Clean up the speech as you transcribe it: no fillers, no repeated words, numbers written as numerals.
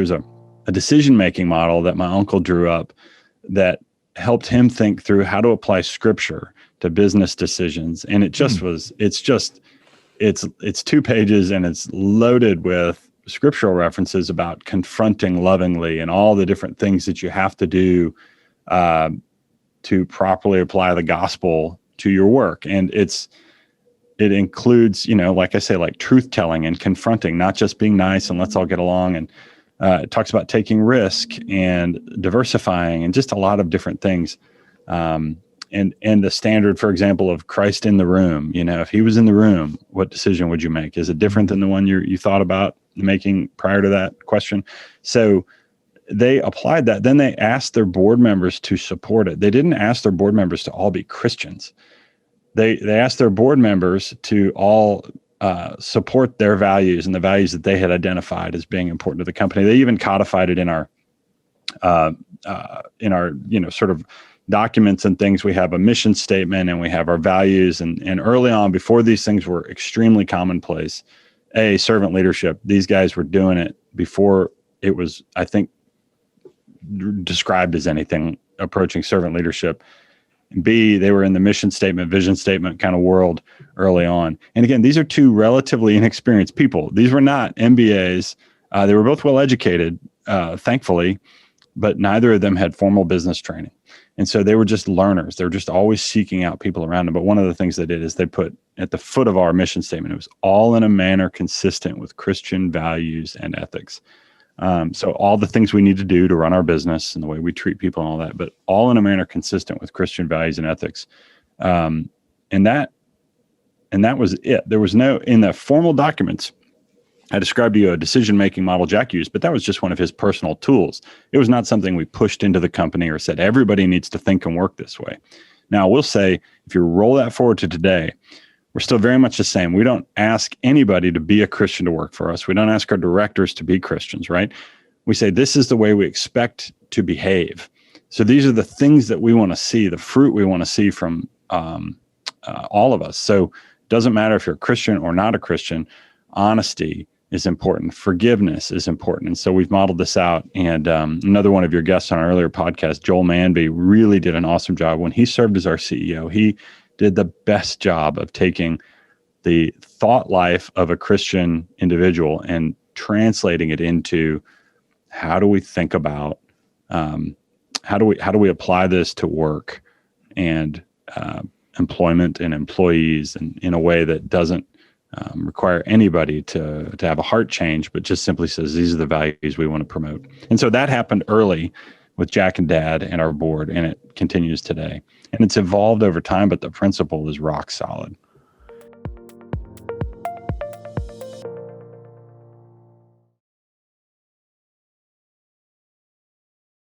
there's a decision-making model that my uncle drew up that helped him think through how to apply scripture to business decisions. And it just it's 2 pages, and it's loaded with scriptural references about confronting lovingly and all the different things that you have to do to properly apply the gospel to your work. And it includes, like I say, like truth telling and confronting, not just being nice and let's all get along. And it talks about taking risk and diversifying and just a lot of different things. And the standard, for example, of Christ in the room, if he was in the room, what decision would you make? Is it different than the one you thought about making prior to that question? So they applied that. Then they asked their board members to support it. They didn't ask their board members to all be Christians. They asked their board members to all support their values and the values that they had identified as being important to the company. They even codified it in our sort of documents and things. We have a mission statement and we have our values. And early on, before these things were extremely commonplace, servant leadership, these guys were doing it before it was, I think, described as anything approaching servant leadership. B, they were in the mission statement, vision statement kind of world early on. And again, these are 2 relatively inexperienced people. These were not MBAs. They were both well educated, thankfully, but neither of them had formal business training. And so they were just learners. They were just always seeking out people around them. But one of the things they did is they put at the foot of our mission statement, it was all in a manner consistent with Christian values and ethics. So all the things we need to do to run our business and the way we treat people and all that, but all in a manner consistent with Christian values and ethics. And that was it. There was no, in the formal documents, I described to you a decision-making model Jack used, but that was just one of his personal tools. It was not something we pushed into the company or said, everybody needs to think and work this way. Now, we'll say, if you roll that forward to today, we're still very much the same. We don't ask anybody to be a Christian to work for us. We don't ask our directors to be Christians, right? We say, this is the way we expect to behave. So these are the things that we want to see, the fruit we want to see from all of us. So it doesn't matter if you're a Christian or not a Christian, honesty is important. Forgiveness is important. And so we've modeled this out. And another one of your guests on our earlier podcast, Joel Manby, really did an awesome job. When he served as our CEO, he did the best job of taking the thought life of a Christian individual and translating it into how do we think about, how do we apply this to work and employment and employees, and in a way that doesn't require anybody to have a heart change, but just simply says, these are the values we want to promote. And so that happened early with Jack and Dad and our board, and it continues today. And it's evolved over time, but the principle is rock solid.